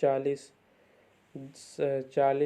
40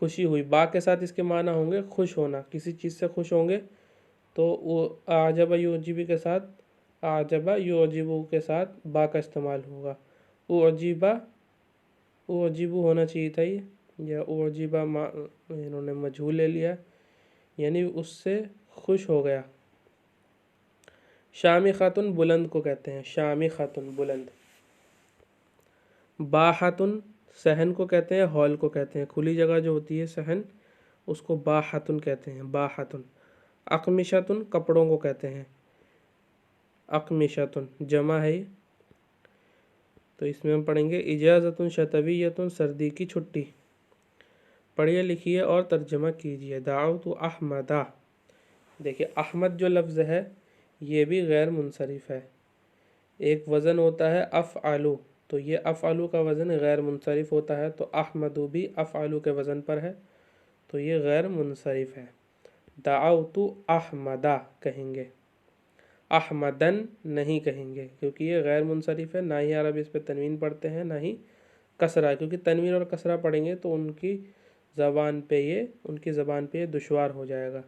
خوشی ہوئی، با کے ساتھ اس کے معنی ہوں گے خوش ہونا، کسی چیز سے خوش ہوں گے تو وہ اعجب یعجب کے ساتھ، اعجب یعجب کے ساتھ با کا استعمال ہوگا۔ اعجبہ، اعجب ہونا چاہیے تھا یہ، یا اعجبہ انہوں نے مجہول لے لیا، یعنی اس سے خوش ہو گیا۔ شامخۃ بلند کو کہتے ہیں، شامخۃ بلند۔ باحۃ صحن کو کہتے ہیں، ہال کو کہتے ہیں، کھلی جگہ جو ہوتی ہے صحن اس کو باحۃ کہتے ہیں، باحۃ۔ اقمشۃ کپڑوں کو کہتے ہیں، اقمشۃ جمع ہے یہ۔ تو اس میں ہم پڑھیں گے اجازۃ شتویۃ سردی کی چھٹی۔ پڑھیے لکھیے اور ترجمہ کیجیے۔ دعوت احمدہ، دیکھیے احمد جو لفظ ہے یہ بھی غیر منصرف ہے، ایک وزن ہوتا ہے افعلو، تو یہ افعلو کا وزن غیر منصرف ہوتا ہے، تو احمدو بھی افعلو کے وزن پر ہے، تو یہ غیر منصرف ہے۔ دعوت احمدہ کہیں گے، احمدن نہیں کہیں گے، کیونکہ یہ غیر منصرف ہے، نہ ہی عرب اس پہ تنوین پڑھتے ہیں نہ ہی کسرہ، کیونکہ تنوین اور کسرہ پڑھیں گے تو ان کی زبان پہ یہ دشوار ہو جائے گا۔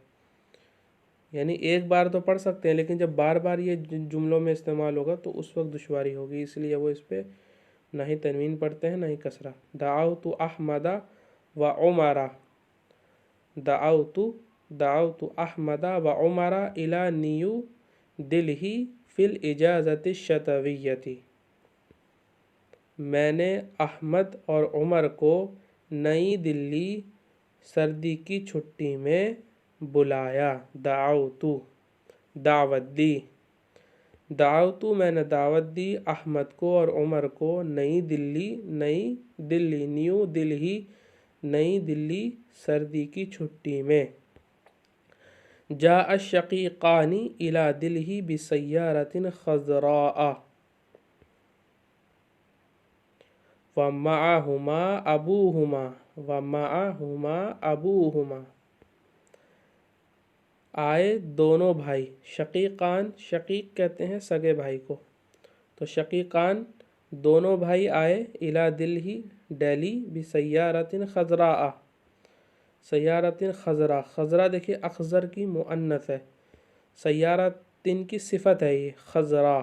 یعنی ایک بار تو پڑھ سکتے ہیں، لیکن جب بار بار یہ جملوں میں استعمال ہوگا تو اس وقت دشواری ہوگی، اس لیے وہ اس پہ نہ ہی تنوین پڑھتے ہیں نہ ہی کسرہ۔ دعوت احمدہ و عمرہ، دعوت احمدہ و عمرہ الی نیو دلہی فی الاجازۃ الشتویۃ، میں نے احمد اور عمر کو نئی دلی سردی کی چھٹی میں بلایا۔ دعوت دی، میں نے دعوت دی احمد کو اور عمر کو نئی دلی نیو دلہی، نئی دلی سردی کی چھٹی میں۔ جاء الشقیقان الی دلہی بسیارۃ خضراء ومعہما ابوہما، آئے دونوں بھائی، شقیقان، شقیق کہتے ہیں سگے بھائی کو، تو شقیقان دونوں بھائی آئے الی دلہی دہلی بسیارۃ خضراء، سیارۃ خضراء، خضراء دیکھیے اخضر کی مؤنث ہے، سیارۃ کی صفت ہے یہ خضراء،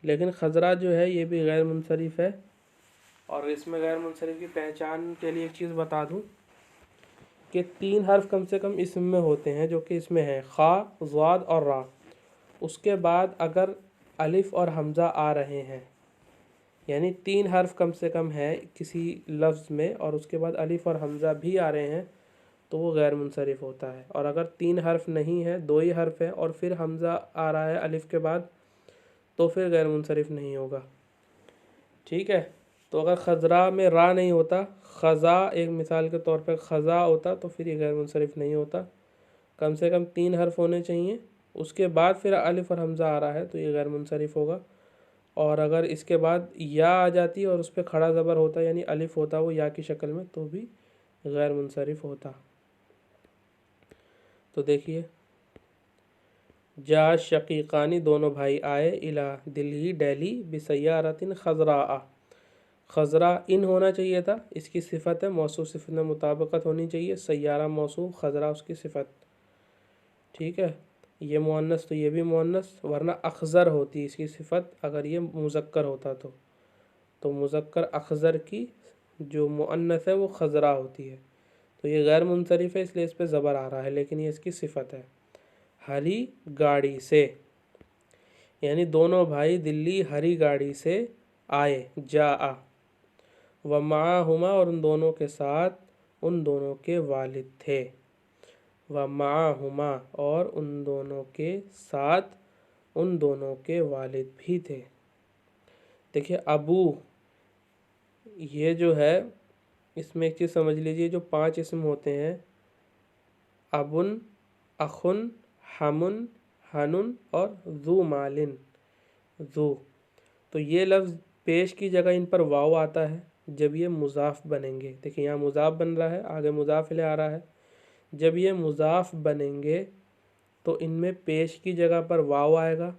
لیکن خضراء جو ہے یہ بھی غیر منصرف ہے، اور اس میں غیر منصرف کی پہچان کے لیے ایک چیز بتا دوں کہ 3 حرف کم سے کم اسم میں ہوتے ہیں، جو کہ اس میں ہیں خا، ضاد اور را، اس کے بعد اگر الف اور حمزہ آ رہے ہیں، یعنی 3 حرف کم سے کم ہے کسی لفظ میں اور اس کے بعد الف اور حمزہ بھی آ رہے ہیں تو وہ غیر منصرف ہوتا ہے، اور اگر 3 حرف نہیں ہے، 2 ہی حرف ہے اور پھر حمزہ آ رہا ہے الف کے بعد تو پھر غیر منصرف نہیں ہوگا، ٹھیک ہے۔ تو اگر خضراء میں را نہیں ہوتا، خضا ایک مثال کے طور پہ خضا ہوتا تو پھر یہ غیر منصرف نہیں ہوتا، کم سے کم 3 حرف ہونے چاہیے، اس کے بعد پھر الف اور حمزہ آ رہا ہے تو یہ غیر منصرف ہوگا، اور اگر اس کے بعد یا آ جاتی اور اس پہ کھڑا زبر ہوتا یعنی الف ہوتا وہ یا کی شکل میں تو بھی غیر منصرف ہوتا۔ تو دیکھیے جاء شقیقانی دونوں بھائی آئے الی دلہی دہلی بسیارۃ خضراء، خضراء ان ہونا چاہیے تھا، اس کی صفت ہے، موصوف صفت میں مطابقت ہونی چاہیے، سیارہ موصوف، خضراء اس کی صفت، ٹھیک ہے۔ یہ مؤنث تو یہ بھی مؤنث، ورنہ اخضر ہوتی اس کی صفت اگر یہ مذکر ہوتا تو مذکر اخضر کی جو مؤنث ہے وہ خضراء ہوتی ہے، تو یہ غیر منصرف ہے اس لیے اس پہ زبر آ رہا ہے، لیکن یہ اس کی صفت ہے۔ ہری گاڑی سے، یعنی دونوں بھائی دلی ہری گاڑی سے آئے، جاء، ومعہما اور ان دونوں کے ساتھ ان دونوں کے والد تھے، ومعہما اور ان دونوں کے ساتھ ان دونوں کے والد بھی تھے۔ دیکھیے ابو یہ جو ہے اس میں ایک چیز سمجھ لیجئے، جو 5 اسم ہوتے ہیں ابن، اخن، ہمن، ہنن اور ذو مالن، ذو، تو یہ لفظ پیش کی جگہ ان پر واو آتا ہے جب یہ مضاف بنیں گے، دیکھیں یہاں مضاف بن رہا ہے، آگے مضاف الیہ آ رہا ہے، جب یہ مضاف بنیں گے تو ان میں پیش کی جگہ پر واو آئے گا،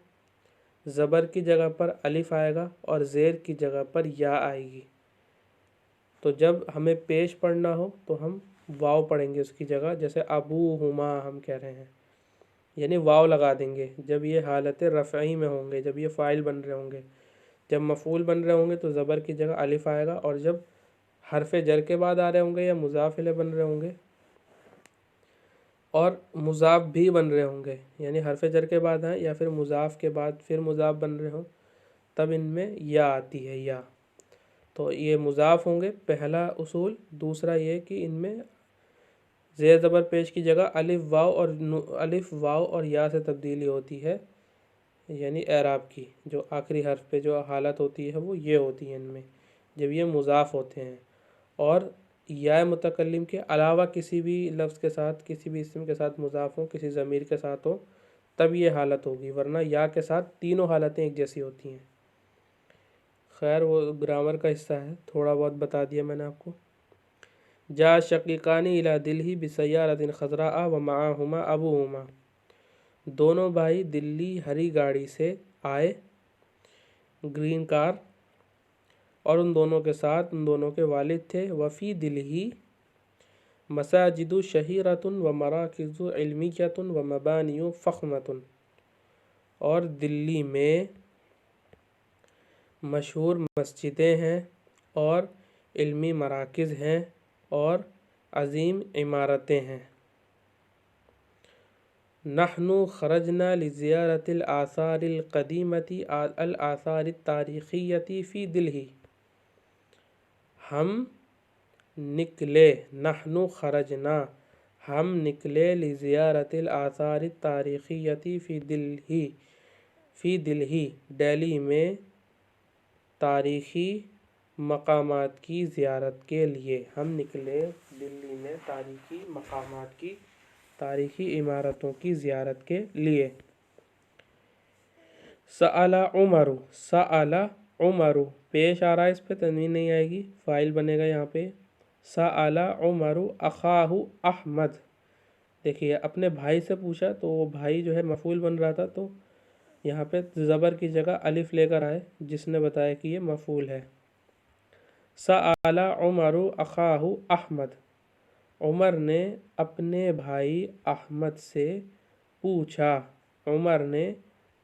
زبر کی جگہ پر الف آئے گا اور زیر کی جگہ پر یا آئے گی، تو جب ہمیں پیش پڑھنا ہو تو ہم واو پڑھیں گے اس کی جگہ، جیسے ابوہما ہم کہہ رہے ہیں، یعنی واو لگا دیں گے جب یہ حالت رفعی میں ہوں گے، جب یہ فاعل بن رہے ہوں گے۔ جب مفعول بن رہے ہوں گے تو زبر کی جگہ الف آئے گا، اور جب حرف جر کے بعد آ رہے ہوں گے یا مضاف الیہ بن رہے ہوں گے اور مضاف بھی بن رہے ہوں گے، یعنی حرف جر کے بعد آئیں یا پھر مضاف کے بعد پھر مضاف بن رہے ہوں، تب ان میں یا آتی ہے، یا۔ تو یہ مضاف ہوں گے، پہلا اصول۔ دوسرا یہ کہ ان میں زیر زبر پیش کی جگہ الف واو اور یا سے تبدیلی ہوتی ہے، یعنی اعراب کی جو آخری حرف پہ جو حالت ہوتی ہے وہ یہ ہوتی ہے ان میں، جب یہ مضاف ہوتے ہیں۔ اور یا متکلم کے علاوہ کسی بھی لفظ کے ساتھ، کسی بھی اسم کے ساتھ مضاف ہو، کسی ضمیر کے ساتھ ہو، تب یہ حالت ہوگی، ورنہ یا کے ساتھ تینوں حالتیں ایک جیسی ہوتی ہیں۔ خیر وہ گرامر کا حصہ ہے، تھوڑا بہت بتا دیا میں نے آپ کو۔ جا شقیقان الی دلہی بسیارۃ خضراء ومعہما ابوہما، دونوں بھائی دلی ہری گاڑی سے آئے، گرین کار، اور ان دونوں کے ساتھ ان دونوں کے والد تھے۔ وفی دلہی مساجد شہیرۃ ومراکز علمیۃ ومبانی فخمۃ، اور دلی میں مشہور مسجدیں ہیں اور علمی مراکز ہیں اور عظیم عمارتیں ہیں۔ نحن خرجنا لزیارت الآثار القدیمۃ الآثار التاریخیۃ فی دلہی، ہم نکلے، نحن خرجنا، ہم نکلے، لزیارت الآثار التاریخیۃ فی دلہی، فی دلہی، دہلی میں تاریخی مقامات کی زیارت کے لیے، ہم نکلے دلی میں تاریخی مقامات کی، تاریخی عمارتوں کی زیارت کے لیے۔ سأل عمر، سأل عمر پیش آ رہا ہے، اس پہ تنوین نہیں آئے گی، فاعل بنے گا یہاں پہ۔ سأل عمر اخاہ احمد، دیکھیے اپنے بھائی سے پوچھا تو وہ بھائی جو ہے مفعول بن رہا تھا، تو یہاں پہ زبر کی جگہ الف لے کر آئے، جس نے بتایا کہ یہ مفعول ہے۔ سأل عمر اخاہ احمد، عمر نے اپنے بھائی احمد سے پوچھا، عمر نے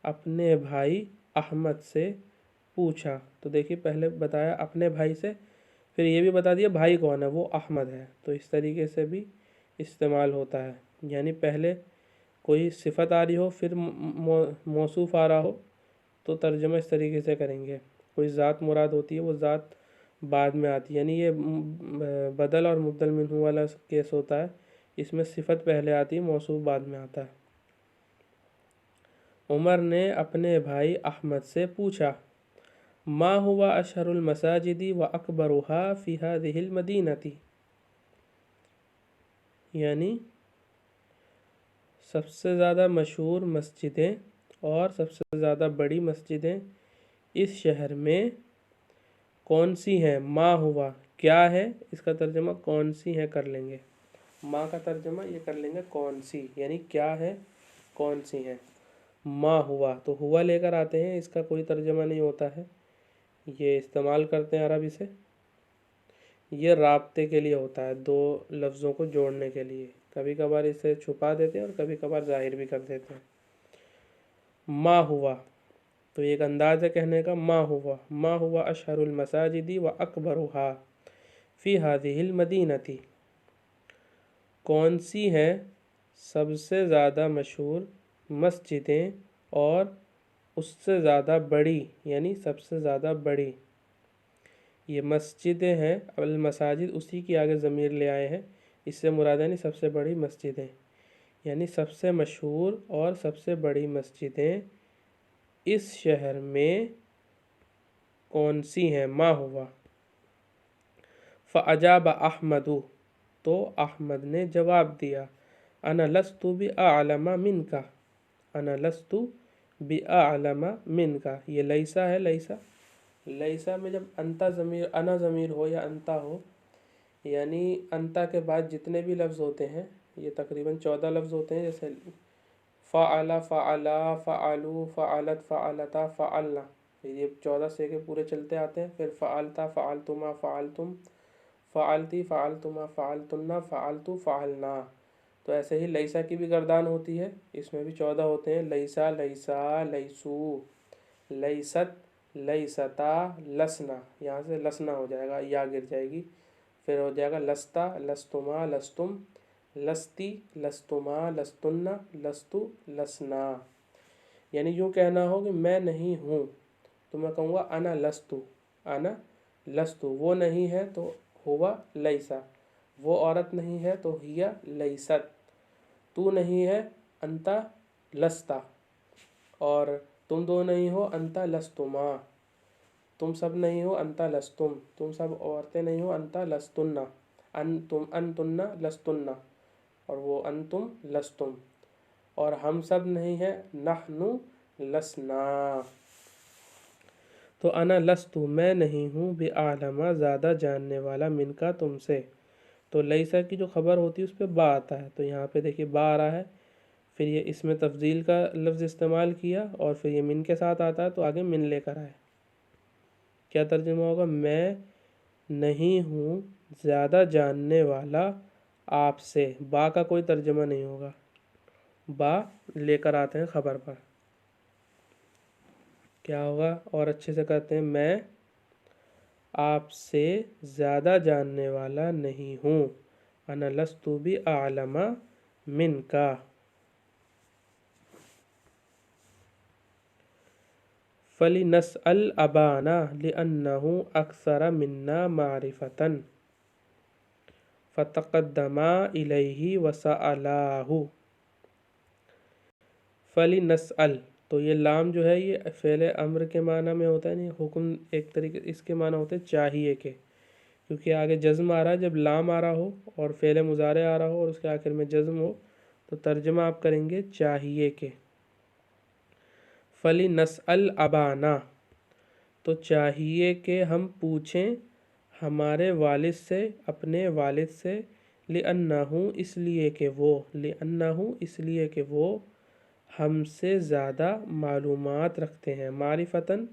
اپنے بھائی احمد سے پوچھا۔ تو دیکھیے پہلے بتایا اپنے بھائی سے، پھر یہ بھی بتا دیا بھائی کون ہے، وہ احمد ہے، تو اس طریقے سے بھی استعمال ہوتا ہے، یعنی پہلے کوئی صفت آ رہی ہو پھر موصوف آ رہا ہو تو ترجمہ اس طریقے سے کریں گے۔ کوئی ذات مراد ہوتی ہے، وہ ذات بعد میں آتی ہے، یعنی یہ بدل اور مبدل منہ والا کیس ہوتا ہے، اس میں صفت پہلے آتی ہے، موصوف بعد میں آتا ہے۔ عمر نے اپنے بھائی احمد سے پوچھا، ما ہوا اشہر المساجد واکبرها فی هذه المدینہ، یعنی سب سے زیادہ مشہور مسجدیں اور سب سے زیادہ بڑی مسجدیں اس شہر میں کون سی ہیں؟ ما ہوا کیا ہے، اس کا ترجمہ کون سی ہیں کر لیں گے، ما کا ترجمہ یہ کر لیں گے کون سی، یعنی کیا ہے، کون سی ہیں۔ ما ہوا تو ہوا لے کر آتے ہیں، اس کا کوئی ترجمہ نہیں ہوتا ہے، یہ استعمال کرتے ہیں عربی سے، یہ رابطے کے لیے ہوتا ہے، دو لفظوں کو جوڑنے کے لیے، کبھی کبھار اسے چھپا دیتے ہیں اور کبھی کبھار ظاہر بھی کر دیتے ہیں۔ ما ہوا تو ایک انداز ہے کہنے کا، ما ہوا اشہر المساجد واکبرها فی هذه المدینہ، کون سی ہیں سب سے زیادہ مشہور مسجدیں اور اس سے زیادہ بڑی، یعنی سب سے زیادہ بڑی، یہ مسجدیں ہیں، المساجد اسی کی آگے ضمیر لے آئے ہیں، اس سے مراد یعنی سب سے بڑی مسجدیں، یعنی سب سے مشہور اور سب سے بڑی مسجدیں اس شہر میں کون سی ہیں، ما ہوا۔ فاجاب احمد، تو احمد نے جواب دیا، انا لست باعلم منک، انا لست باعلم منک، یہ لیسا ہے، لیسا میں جب انا ضمیر ہو یا انتا ہو، یعنی انتا کے بعد جتنے بھی لفظ ہوتے ہیں، یہ تقریباً 14 لفظ ہوتے ہیں، جیسے فعل، فعلا، فعلوا، فعلت، فعلتا، فعلنا، یہ 14 سے کے پورے چلتے آتے ہیں، پھر فعلتا، فعلتما، فعلتم، فعلتی، فعلتما، فعلتن، فعلتو، فعلنا. تو ایسے ہی لیسا کی بھی گردان ہوتی ہے، اس میں بھی 14 ہوتے ہیں. لیسا، لیسا، لیسو، لیست، لیستا، لسنا. یہاں سے لسنا ہو جائے گا، یا گر جائے گی. پھر ہو جائے گا لستا، لستما، لستم، لستی، لستما، لستن، لستو، لسنا. یعنی یوں کہنا ہو کہ میں نہیں ہوں تو میں کہوں گا انا لستو، انا لستو. وہ نہیں ہے تو ہوا لیسا، وہ عورت نہیں ہے تو ہیا لیست. تو نہیں ہے انتا لستا، اور تم دو نہیں ہو انتا لستما. تم سب نہیں ہو انتا لستم، تم سب عورتیں نہیں ہو انتا لستن. انتم، انتن لستن، اور وہ انتم لستم. اور ہم سب نہیں ہیں نحن لسنا. تو انا لستو، میں نہیں ہوں بعالم، زیادہ جاننے والا، من کا، تم سے. تو لیسا کی جو خبر ہوتی ہے اس پہ با آتا ہے، تو یہاں پہ دیکھیے با آ رہا ہے. پھر یہ اس میں تفضیل کا لفظ استعمال کیا، اور پھر یہ من کے ساتھ آتا ہے تو آگے من لے کر آئے. کیا ترجمہ ہوگا؟ میں نہیں ہوں زیادہ جاننے والا آپ سے. با کا کوئی ترجمہ نہیں ہوگا، با لے کر آتے ہیں خبر پر. کیا ہوگا؟ اور اچھے سے کہتے ہیں میں آپ سے زیادہ جاننے والا نہیں ہوں. انا لستو بعالم من کا. فَلِنَسْأَلْ أَبَانَا لِأَنَّهُ أَكْثَرَ مِنَّا مَعْرِفَةً فَتَقَدَّمَا إِلَيْهِ وَسَأَلَاهُ. فَلِنَسْأَلْ، تو یہ لام جو ہے یہ فعل امر کے معنی میں ہوتا ہے. نہیں، حکم ایک طریقے اس کے معنی ہوتے ہیں چاہیے کے، کیونکہ آگے جزم آ رہا ہے. جب لام آ رہا ہو اور فعل مضارع آ رہا ہو اور اس کے آخر میں جزم ہو تو ترجمہ آپ کریں گے چاہیے کے. فَلِنَسْأَلْ أَبَانَا، تو چاہیے کہ ہم پوچھیں ہمارے والد سے، اپنے والد سے. لِأَنَّهُ، اس لیے کہ وہ، لِأَنَّهُ اس لیے کہ وہ ہم سے زیادہ معلومات رکھتے ہیں. معرفتاً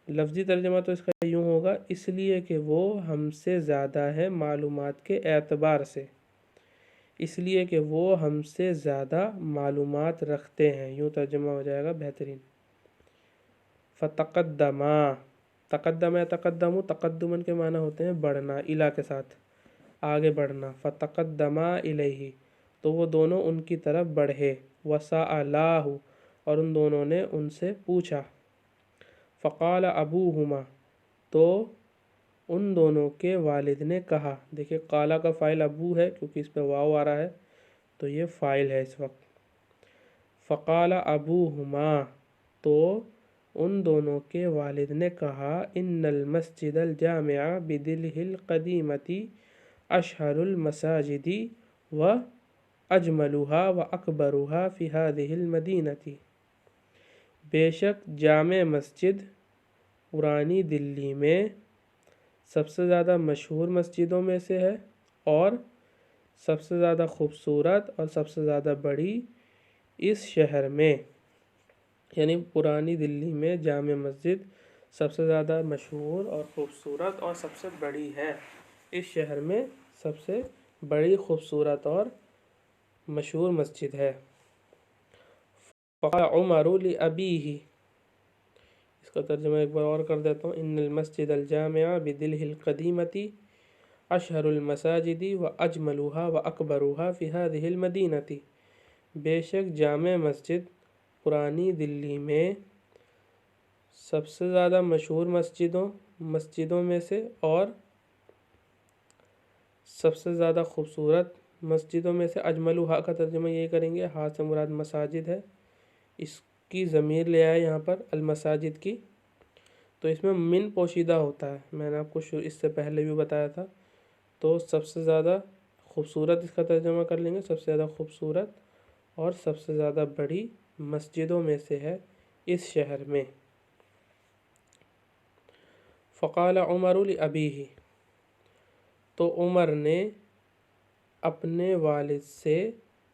لفظی ترجمہ تو اس کا یوں ہوگا اس لیے کہ وہ ہم سے زیادہ ہے معلومات کے اعتبار سے. اس لیے کہ وہ ہم سے زیادہ معلومات رکھتے ہیں، یوں ترجمہ ہو جائے گا بہترین. فتقدما، تقدم یا تقدم، تقدمن کے معنی ہوتے ہیں بڑھنا، الا کے ساتھ آگے بڑھنا. فتقدما الیہ، تو وہ دونوں ان کی طرف بڑھے. وسألاہ، اور ان دونوں نے ان سے پوچھا. فقال ابوہما، تو ان دونوں کے والد نے کہا. دیکھیں قالا کا فاعل ابو ہے کیونکہ اس پہ واو آ رہا ہے تو یہ فاعل ہے اس وقت. فقال ابوہما، تو ان دونوں کے والد نے کہا. ان المسجد الجامع بدلہ القدیمۃ اشہر المساجد و اجملها و اکبرها فی هذه المدینۃ. بے شک جامع مسجد پرانی دلی میں سب سے زیادہ مشہور مسجدوں میں سے ہے، اور سب سے زیادہ خوبصورت اور سب سے زیادہ بڑی اس شہر میں. یعنی پرانی دلی میں جامع مسجد سب سے زیادہ مشہور اور خوبصورت اور سب سے بڑی ہے. اس شہر میں سب سے بڑی، خوبصورت اور مشہور مسجد ہے. فقال عمر لأبیہ، اس کا ترجمہ ایک بار اور کر دیتا ہوں. ان المسجد الجامع بدلہ القدیمۃ اشہر المساجد و اجملها و اکبرها فی هذه المدینۃ. بے شک جامع مسجد پرانی دلی میں سب سے زیادہ مشہور مسجدوں میں سے اور سب سے زیادہ خوبصورت مسجدوں میں سے. اجملها کا ترجمہ یہ کریں گے، ہاں سے مراد مساجد ہے، اس کی ضمیر لے آئے یہاں پر المساجد کی. تو اس میں من پوشیدہ ہوتا ہے، میں نے آپ کو اس سے پہلے بھی بتایا تھا. تو سب سے زیادہ خوبصورت اس کا ترجمہ کر لیں گے، سب سے زیادہ خوبصورت اور سب سے زیادہ بڑی مسجدوں میں سے ہے اس شہر میں. فقال عمر لأبیہ، تو عمر نے اپنے والد سے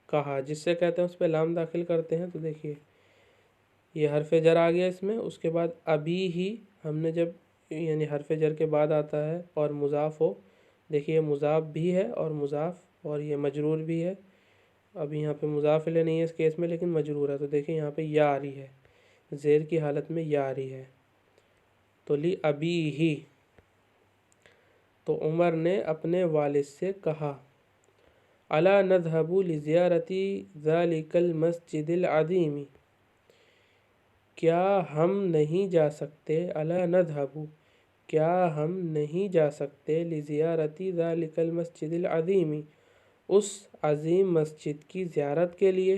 کہا. جس سے کہتے ہیں اس پہ لام داخل کرتے ہیں. تو دیکھیے یہ حرف جر آ گیا اس میں، اس کے بعد ابی ہی ہم نے جب، یعنی حرف جر کے بعد آتا ہے اور مضاف ہو دیکھیے یہ مضاف بھی ہے اور مضاف اور یہ مجرور بھی ہے. ابھی یہاں پہ مضاف الیہ نہیں ہے اس کیس میں لیکن مجرور ہے. تو دیکھیں یہاں پہ یا آ رہی ہے، زیر کی حالت میں یا آ رہی ہے. تو لی ابی ہی، تو عمر نے اپنے والد سے کہا الا نذهب لزیارت ذلک المسجد العظیم، کیا ہم نہیں جا سکتے، الا نذهب، کیا ہم نہیں جا سکتے لزیارت ذلک المسجد العظیم، اس عظیم مسجد کی زیارت کے لیے.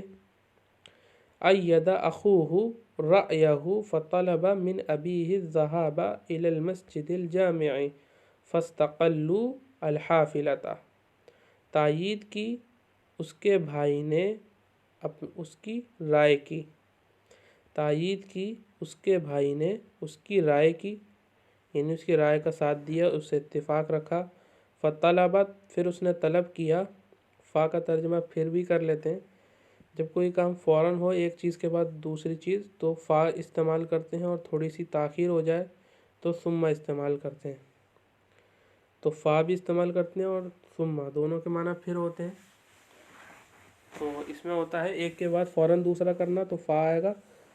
اید اخوہ رأیہ فطلب من ابیہ الذهاب الى المسجد الجامع فاستقلوا الحافلۃ، تائید کی اس کے بھائی نے اس کی رائے کی، تائید کی اس کے بھائی نے اس کی رائے کی، یعنی اس کی رائے کا ساتھ دیا، اس سے اتفاق رکھا. فطلبت، پھر اس نے طلب کیا. فا کا ترجمہ پھر بھی کر لیتے ہیں. جب کوئی کام فوراً ہو ایک چیز کے بعد دوسری چیز تو فا استعمال کرتے ہیں، اور تھوڑی سی تاخیر ہو جائے تو ثم استعمال کرتے ہیں. تو فا بھی استعمال کرتے ہیں اور ثم، دونوں کے معنی پھر ہوتے ہیں. تو اس میں ہوتا ہے ایک کے بعد فوراً دوسرا کرنا تو فا آئے گا،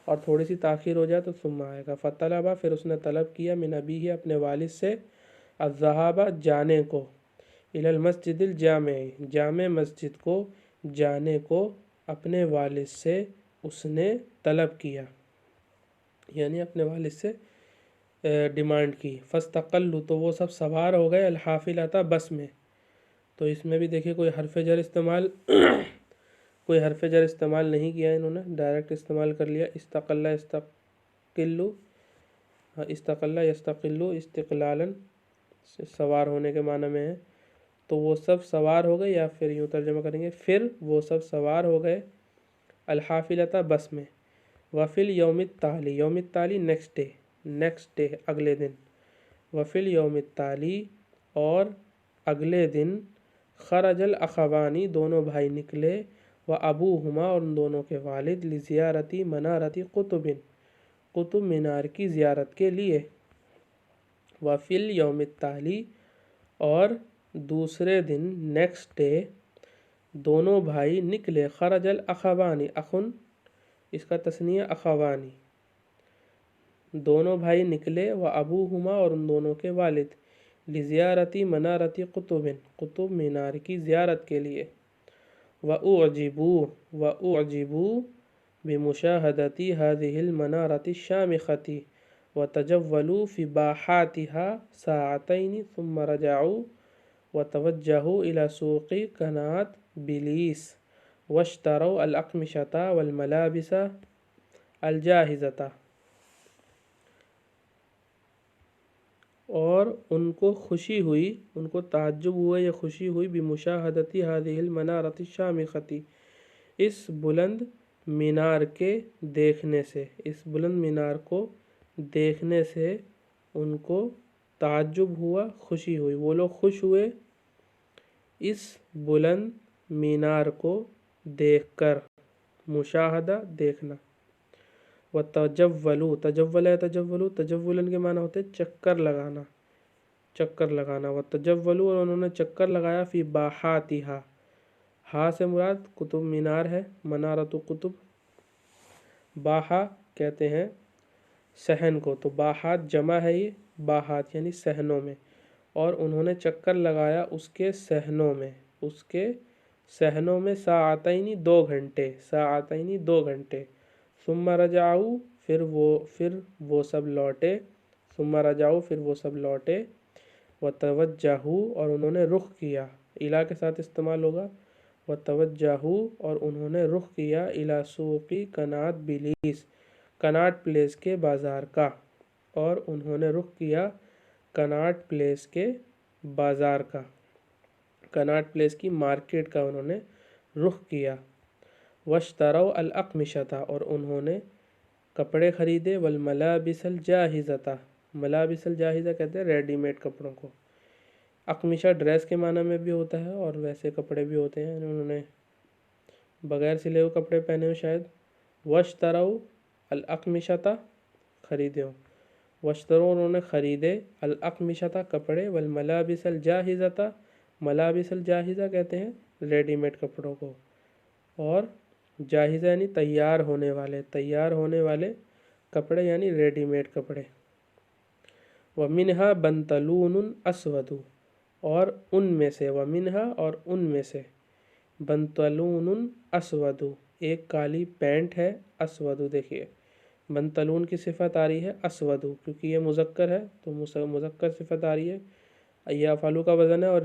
اور تھوڑی سی تاخیر ہو جائے تو ثم آئے گا. فطلبہ، پھر اس نے طلب کیا، من ابیہ، اپنے والد سے، الذہابہ، جانے کو، الی المسجد الجامع، جامع مسجد کو جانے کو اپنے والد سے اس نے طلب کیا، یعنی اپنے والد سے ڈیمانڈ کی. فاستقلوا، تو وہ سب سوار ہو گئے، الحافلۃ، بس میں. تو اس میں بھی دیکھیے کوئی حرف جر استعمال کوئی حرف جر استعمال نہیں کیا انہوں نے، ڈائریکٹ استعمال کر لیا. استقل یستقل، استقل یستقل استقلالا، سوار ہونے کے معنی میں ہے. تو وہ سب سوار ہو گئے، یا پھر یوں ترجمہ کریں گے پھر وہ سب سوار ہو گئے، الحافلۃ، بس میں. وفی الیوم التالی، یوم التالی نیکسٹ ڈے، نیکسٹ ڈے اگلے دن. وفی الیوم التالی، اور اگلے دن، خرج الاخوانی، دونوں بھائی نکلے، و ابوہما، اور ان دونوں کے والد، لزیارت منارت قطب، قطب مینار کی زیارت کے لیے. وفی الیوم التالی، اور دوسرے دن، نیکسٹ ڈے، دونوں بھائی نکلے، خرج الاخوانی، اخن اس کا تثنیہ اخوانی، دونوں بھائی نکلے، و ابوہما، اور ان دونوں کے والد، لزیارت منارت قطب، قطب مینار کی زیارت کے لیے. وَأُعْجِبُوا بِمُشَاهَدَةِ هَذِهِ الْمَنَارَةِ الشَّامِخَةِ وَتَجَوَّلُوا فِي بَاحَاتِهَا سَاعَتَيْنِ ثُمَّ رَجَعُوا وَتَوَجَّهُوا إِلَى سُوقِ كَنَاتْبِلِيسَ وَاشْتَرَوْا الْأَقْمِشَةَ وَالْمَلَابِسَ الْجَاهِزَةَ، اور ان کو خوشی ہوئی، ان کو تعجب ہوا یا خوشی ہوئی، بمشاہدت هذه المنارۃ الشامخۃ، اس بلند مینار کے دیکھنے سے، اس بلند مینار کو دیکھنے سے ان کو تعجب ہوا، خوشی ہوئی. وہ لوگ خوش ہوئے اس بلند مینار کو دیکھ کر، مشاہدہ دیکھنا. وَتَجَوَّلُوا، تجولن کے معنی ہوتے چکر لگانا، چکر لگانا. وَتَجَوَّلُوا، اور انہوں نے چکر لگایا، فی باحاتہا، ہا سے مراد قطب مینار ہے، منارت قطب. باحا کہتے ہیں صحن کو، تو باحات جمع ہے، یہ باحات یعنی صحنوں میں. اور انہوں نے چکر لگایا اس کے صحنوں میں، اس کے صحنوں میں، ساعتین، 2 گھنٹے، ساعتین، 2 گھنٹے. ثم رجعوا، پھر وہ سب لوٹے، ثم رجعوا، پھر وہ سب لوٹے. وتوجہوا، اور انہوں نے رخ کیا، الا کے ساتھ استعمال ہوگا. وتوجہوا، اور انہوں نے رخ کیا، الی سوق کنات بلیس، کناٹ پلیس کے بازار کا، اور انہوں نے رخ کیا کناٹ پلیس کے بازار کا، کناٹ پلیس کی مارکیٹ کا انہوں نے رخ کیا. واشتروا الاقمشۃ، اور انہوں نے کپڑے خریدے، والملابس الجاہزۃ، ملابس الجاہزہ کہتے ہیں ریڈی میڈ کپڑوں کو. اقمشہ ڈریس کے معنی میں بھی ہوتا ہے اور ویسے کپڑے بھی ہوتے ہیں، انہوں نے بغیر سلے ہوئے کپڑے پہنے ہو شاید. واشتروا الاقمشۃ، خریدے ہوں. واشتروا، انہوں نے خریدے، الاقمشۃ، کپڑے، والملابس الجاہزۃ، ملابس الجاہزہ کہتے ہیں ریڈی میڈ کپڑوں کو، اور جاہزہ یعنی تیار ہونے والے کپڑے یعنی ریڈی میڈ کپڑے۔ وَمِنْهَا بَنْطَلُونٌ أَسْوَدُ، اور ان میں سے بنطلون اسود، ایک کالی پینٹ ہے، اسود دیکھیے بنطلون کی صفت آ رہی ہے اسود کیونکہ یہ مذکر ہے تو مذکر صفت آ رہی ہے، یا فعلو کا وزن ہے اور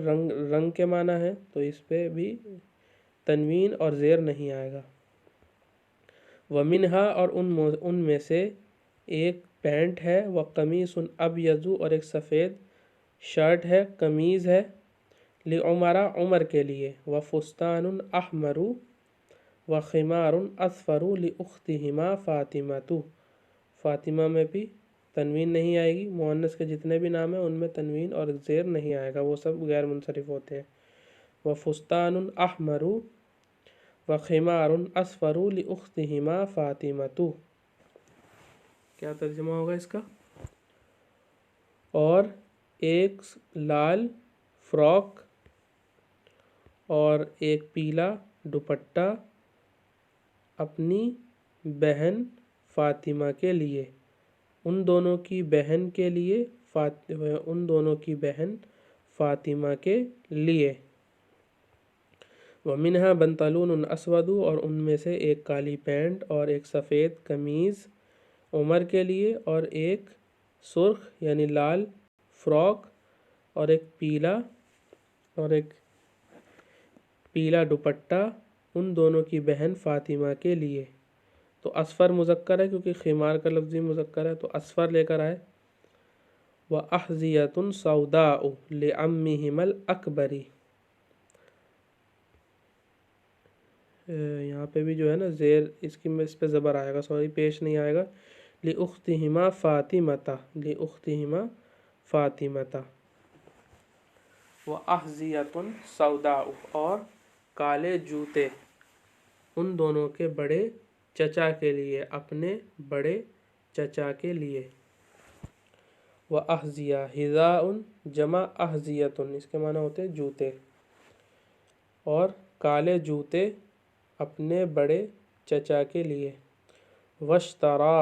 رنگ کے معنی ہے تو اس پہ بھی تنوین اور زیر نہیں آئے گا۔ ومنہا، اور ان میں سے ایک پینٹ ہے، وقمیص ابیض، اور ایک سفید شرٹ ہے، قمیض ہے، لعمر، عمر کے لیے، وفستان احمر وخمار اصفر لاختہما فاطمۃ، فاطمہ میں بھی تنوین نہیں آئے گی، مؤنث کے جتنے بھی نام ہیں ان میں تنوین اور زیر نہیں آئے گا، وہ سب غیر منصرف ہوتے ہیں۔ وفستان احمر وخمار اصفر لاختہما فاطمۃ، کیا ترجمہ ہوگا اس کا؟ اور ایک لال فراک اور ایک پیلا دوپٹہ اپنی بہن فاطمہ کے لیے، ان دونوں کی بہن فاطمہ کے لیے۔ وَمِنْهَا بَنْطَلُونٌ أَسْوَدُ، اور ان میں سے ایک کالی پینٹ اور ایک سفید قمیض عمر کے لیے، اور ایک سرخ یعنی لال فراک اور ایک پیلا دوپٹہ ان دونوں کی بہن فاطمہ کے لیے۔ تو اصفر مذکر ہے کیونکہ خمار کا لفظی مذکر ہے تو اصفر لے کر آئے۔ وَأَحْذِيَةٌ سَوْدَاءُ لِعَمِّهِمَا الْأَكْبَرِ، یہاں پہ بھی جو ہے نا زیر اس پہ زبر آئے گا، پیش نہیں آئے گا۔ لِأُخْتِهِمَا فَاطِمَةَ وَأَحْذِيَةٌ سَوْدَاءُ، اور کالے جوتے ان دونوں کے بڑے چچا کے لیے، اپنے بڑے چچا کے لیے۔ وَأَحْذِيَةٌ حذاء جمع أحذية، اس کے معنی ہوتے ہیں جوتے، اور کالے جوتے اپنے بڑے چچا کے لیے۔ وَاشْتَرَى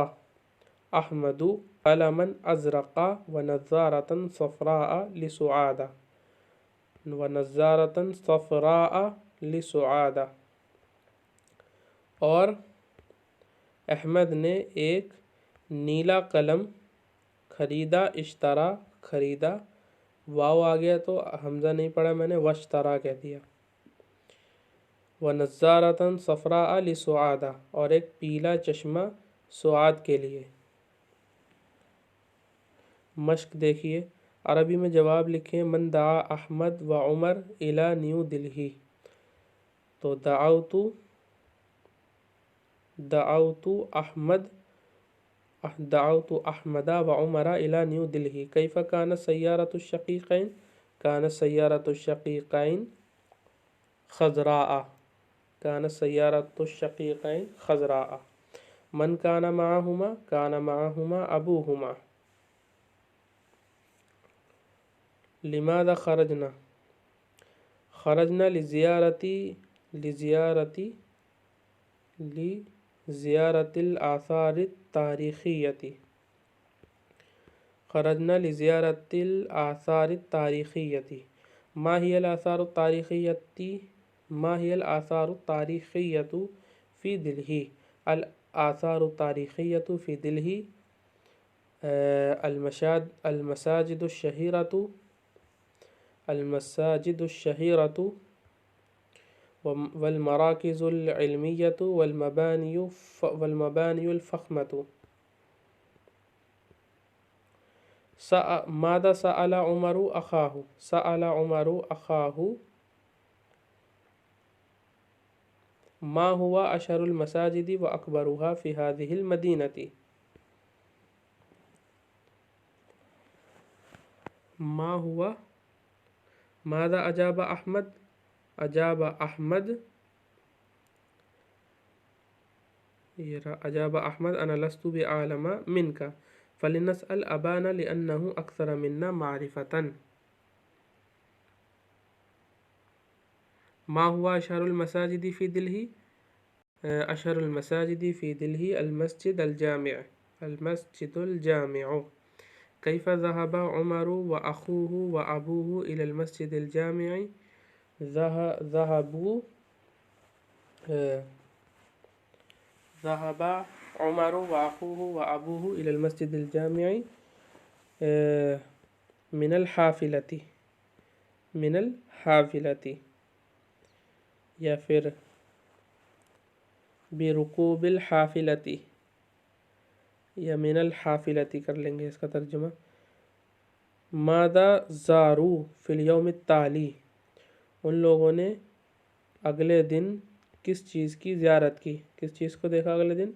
أَحْمَدُ قَلَمًا أَزْرَقَ وَنَظَّارَةً صَفْرَاءَ لِسُعَادَةَ، اور احمد نے ایک نیلا قلم خریدا، اشترا خریدا، واو آ گیا تو حمزہ نہیں پڑھا میں نے، واشترا کہہ دیا۔ وَنَظَّارَةً صَفْرَاءَ لِسُعَادَةَ، اور ایک پیلا چشمہ سعاد کے لیے۔ مشق دیکھیے، عربی میں جواب لکھیں من دعا احمد و عمر الى نیو دلہی، تو دعوت احمد و عمر الى نیو دلہی، کیف کانت سیارۃ الشقیقین، کانت سیارۃ الشقیقین خضراء، من کان معہما ابوہما۔ لماذا خرجنا لزیارة الآثار التاریخیة، خرجنا لزیارة الآثار التاریخیة، ما هي الآثار التاریخیة في دلہی؟ الآثار التاریخیة في دلہی المساجد الشہیرة والمراکز العلمیة والمبانی الفخمة۔ ماذا سأل عمر أخاه ما هو أشهر المساجد وأكبرها في هذه المدينة؟ ماذا أجاب أحمد أنا لست بأعلم منك، فلنسأل أبانا لأنه أكثر منا معرفة۔ ما ہوا اشہر المساجد فی دلہی؟ اشہر المساجد فی دلہی المسجد الجامع، المسجد الجامع. کیف ذهب عمر وأخوه وأبوه إلى المسجد الجامع؟ ذهب عمر وأخوه وأبوه إلى المسجد الجامع من الحافلة، من الحافلة، یا پھر برکوب الحافلة، یا من الحافلة کر لیں گے اس کا ترجمہ. ماذا زاروا فی الیوم التالی؟ ان لوگوں نے اگلے دن کس چیز کی زیارت کی؟ کس چیز کو دیکھا اگلے دن؟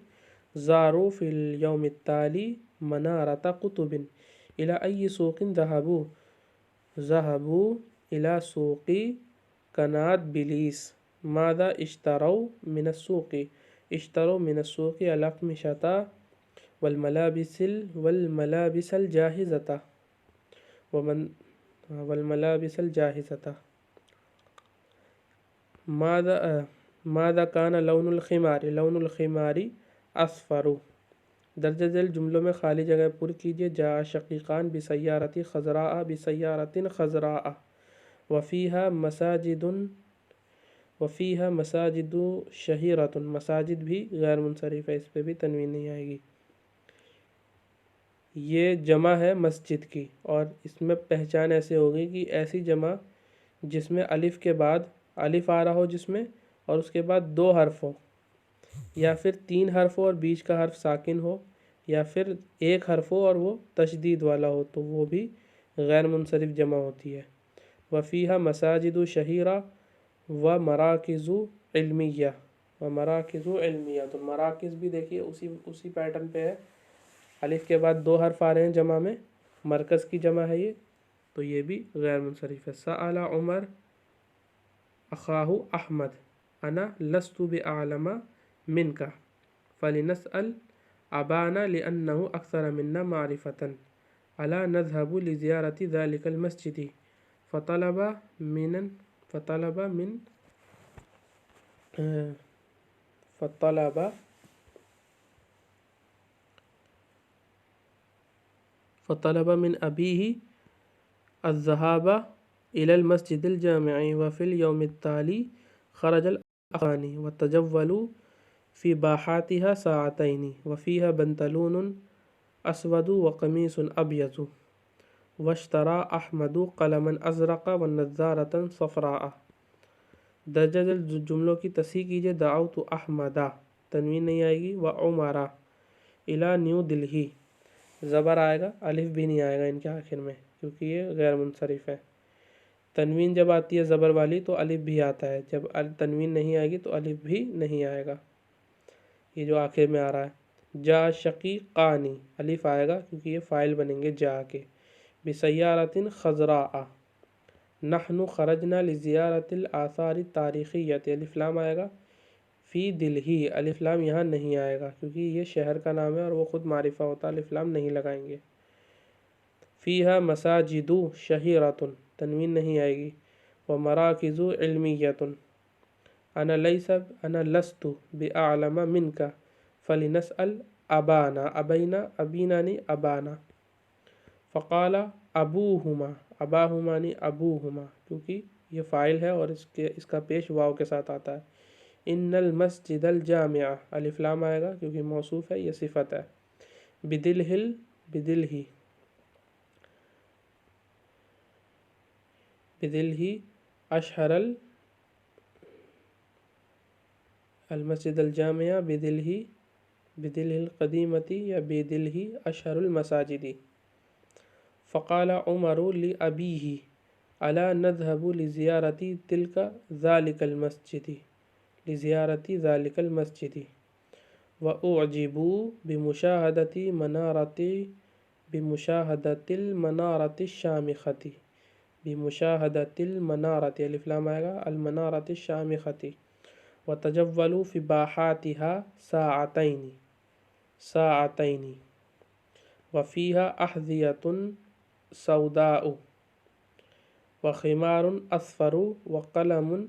زاروا فی الیوم التالی منارۃ قطب. الی ای سوق ذهبوا؟ ذهبوا الی سوق قناة بلیس. ماذا اشتروا من السوق؟ اشتروا من السوق الأقمشة والملابس الجاهزة والملابس الجاهزة. ماذا كان لون الخمار؟ لون الخمار اصفر. درج ذیل جملوں میں خالی جگہ پر کیجیے. جاء شقیقان بسیارۃ خضراء بسیارۃ خضراء وفیہا مساجد شہیرۃ. مساجد بھی غیر منصرف ہے، اس پہ بھی تنوین نہیں آئے گی. یہ جمع ہے مسجد کی، اور اس میں پہچان ایسے ہوگی کہ ایسی جمع جس میں الف کے بعد الف آ رہا ہو، جس میں اور اس کے بعد دو حرف ہو، یا پھر تین حرف ہو اور بیچ کا حرف ساکن ہو، یا پھر ایک حرف ہو اور وہ تشدید والا ہو، تو وہ بھی غیر منصرف جمع ہوتی ہے. وفیہا مساجد شہیرہ و مراکز علمیہ. و مراکز علمیہ، تو مراکز بھی دیکھیے اسی پیٹرن پہ ہے. الف کے بعد دو حرف آ رہے ہیں جمع میں، مرکز کی جمع ہے یہ، تو یہ بھی غیر منصرف ہے. سأل عمر اخاہ احمد انا لست بعلم منک فلنسأل ابانا لأنه اکثر منا معرفة. الا نذهب لزیارة ذلك المسجد؟ فطلب من أبيه الذهاب إلى المسجد الجامع. وفي اليوم التالي خرج الأخوان وتجولوا في باحاتها ساعتين وفيها بنطلون أسود وقميص أبيض واشترى أحمد قلما أزرق ونظارة صفراء. درجہ ذیل جملوں کی تصحیح کیجیے. دعوت احمدہ، تنوین نہیں آئے گی. وعمرہ الى نیو دلہی، زبر آئے گا، الف بھی نہیں آئے گا ان کے آخر میں کیونکہ یہ غیر منصرف ہے. تنوین جب آتی ہے زبر والی تو الف بھی آتا ہے، جب تنوین نہیں آئے گی تو الف بھی نہیں آئے گا. یہ جو آخر میں آ رہا ہے. جا شقیقانی، الف آئے گا کیونکہ یہ فاعل بنیں گے جا کے. بسیارۃ خضراء. نحن خرجنا لزیارت الآثار التاریخیۃ، الف لام آئے گا. فی دلہی، الف لام یہاں نہیں آئے گا کیونکہ یہ شہر کا نام ہے اور وہ خود معرفہ ہوتا ہے، الف لام نہیں لگائیں گے. فیہا مساجد شہیرۃ، تنوین نہیں آئے گی. ومراکز علمیۃ. انا لست بعلم منک فلنسأل ابانا، ابینا نہیں ابانا. فقال ابوہما، اباہما نہیں ابوہما، کیونکہ یہ فاعل ہے اور اس کا پیش واو کے ساتھ آتا ہے. ان المسجد الجامع، الف لام آئے گا کیونکہ موصوف ہے، یہ صفت ہے. بدلہی اشہر المسجد الجامع بدلہی القدیمتی یا بدلہی اشہر المساجد. فقال عمر لأبیہ الا نذهب لزیارة ذلك المسجد وأعجبوا بمشاهدة المنارة الف لام آئے گا المنارة الشامخة. وتجولوا في باحاتها ساعتين وفيها أحذية سوداء وخمار أصفر وقلم